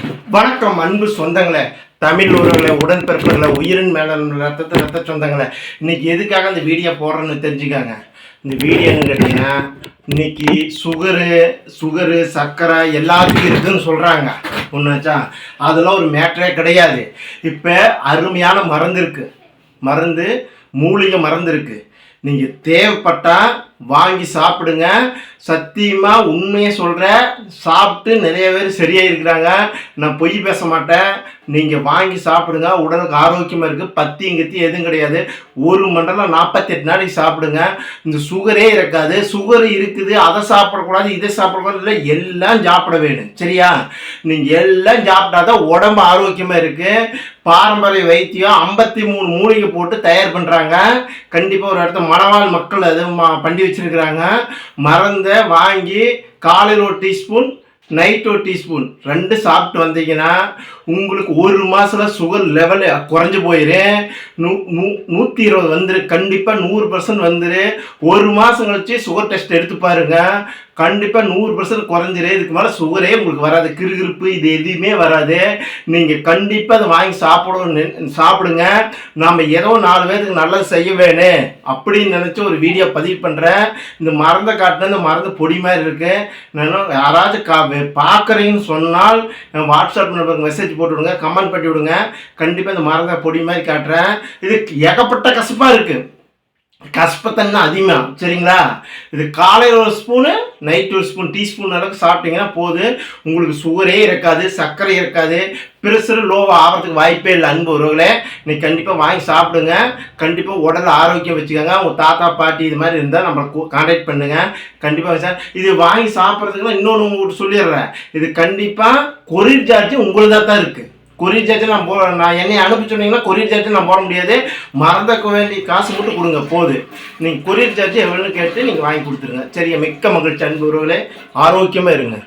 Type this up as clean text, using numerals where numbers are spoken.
வணக்கம் அன்பு சொந்தங்களே, தமிழ் உறவுகளை, உடன்பிறப்புகளை, உயிரின் மேல ரத்த சொந்தங்களை, இன்னைக்கு எதுக்காக இந்த வீடியோ போடுறேன்னு தெரிஞ்சுக்காங்க. இந்த வீடியோன்னு கேட்டிங்கன்னா, இன்னைக்கு சுகரு சர்க்கரை எல்லாத்துக்கும் இருக்குதுன்னு சொல்கிறாங்க. ஒன்றாச்சா, அதெல்லாம் ஒரு மேட்டரே கிடையாது. இப்போ அருமையான மருந்து இருக்குது, மூலிகை மருந்து இருக்குது. நீங்கள் தேவைப்பட்டால் வாங்கி சாப்பிடுங்க. சத்தியமாக உண்மையை சொல்கிறேன், சாப்பிட்டு நிறைய பேர் சரியாக இருக்கிறாங்க. நான் பொய் பேச மாட்டேன். நீங்கள் வாங்கி சாப்பிடுங்க, உடலுக்கு ஆரோக்கியமாக இருக்குது. பத்தியும் கத்தி எதுவும் கிடையாது. ஒரு மண்டலம் 48 நாளைக்கு சாப்பிடுங்க. இந்த சுகரே இருக்காது. சுகர் இருக்குது, அதை சாப்பிடக்கூடாது, இதை சாப்பிடக்கூடாது, இல்லை எல்லாம் சாப்பிட வேணும். சரியா? நீங்கள் எல்லாம் சாப்பிட்டாதான் உடம்பு ஆரோக்கியமாக இருக்குது. பாரம்பரிய வைத்தியம் 53 மூலிகை போட்டு தயார் பண்ணுறாங்க. கண்டிப்பாக ஒரு இடத்த மணவாழ் மக்கள் அது பண்ணி வச்சுருக்கிறாங்க. மருந்தை வாங்கி காலையில் ஒரு டீஸ்பூன், நைட் ஒரு டீஸ்பூன் 2 சாப்பிட்டு வந்தீங்கன்னா உங்களுக்கு ஒரு மாதத்தில் சுகர் லெவல் குறைஞ்சி போயிரு. 120 வந்துரு. கண்டிப்பாக 100% வந்துரு. ஒரு மாதம் கழிச்சு சுகர் டெஸ்ட் எடுத்து பாருங்க. கண்டிப்பாக 100% குறைஞ்சிரு. இதுக்கு மேலே சுகரே உங்களுக்கு வராது. கிருகிருப்பு இது எதுவுமே வராது. நீங்கள் கண்டிப்பாக அதை வாங்கி சாப்பிடுங்க. நம்ம ஏதோ 4 பேருக்கு நல்லது செய்ய வேணும் அப்படின்னு நினச்சி ஒரு வீடியோ பதிவு பண்ணுறேன். இந்த மருந்தை காட்டினா இந்த மருந்து பொடி மாதிரி இருக்குது. நான் யாராச்சும் பார்க்குறீங்கன்னு சொன்னால் வாட்ஸ்அப் நம்பருக்கு மெசேஜ் போட்டு விடுங்க, கமெண்ட் பண்ணி விடுங்க. கண்டிப்பாக இந்த மருந்தை பொடி மாதிரி காட்டுறேன். இது ஏகப்பட்ட கசப்பாக இருக்குது, கசப்பத்தன்மை அதிகமாக. சரிங்களா? இது காலையில் ஒரு ஸ்பூனு, நைட் ஒரு ஸ்பூன், டீஸ்பூன் அளவுக்கு சாப்பிட்டீங்கன்னா போதும். உங்களுக்கு சுகரே இருக்காது, சர்க்கரை இருக்காது, பிரஷர் லோவாக ஆகிறதுக்கு வாய்ப்பே இல்லை. அன்பு உறவுகளே, நீங்கள் கண்டிப்பாக வாங்கி சாப்பிடுங்க. கண்டிப்பாக உடல் ஆரோக்கியம் வச்சுக்கோங்க. உங்கள் தாத்தா பாட்டி இது மாதிரி இருந்தால் நம்மளை கான்டாக்ட் பண்ணுங்கள். கண்டிப்பாக சார், இது வாங்கி சாப்பிட்றதுக்குலாம் இன்னொன்று உங்களுக்கு சொல்லிடுறேன். இது கண்டிப்பாக கொரியர் சார்ஜ் உங்களுதாக தான் இருக்குது. கொரியர் சார்ஜ் நான் என்னை அனுப்பி சொன்னீங்கன்னா கொரியர் சார்ஜ் நான் போட முடியாது. மறந்துக்க வேண்டிய காசு மட்டும் கொடுங்க போதும். நீங்கள் கொரியர் சார்ஜ் எவ்வளோன்னு கேட்டு நீங்கள் வாங்கி கொடுத்துருங்க. சரியா? மிக்க மகிழ்ச்சி அன்பு உறவுகளே, ஆரோக்கியமாக இருங்க.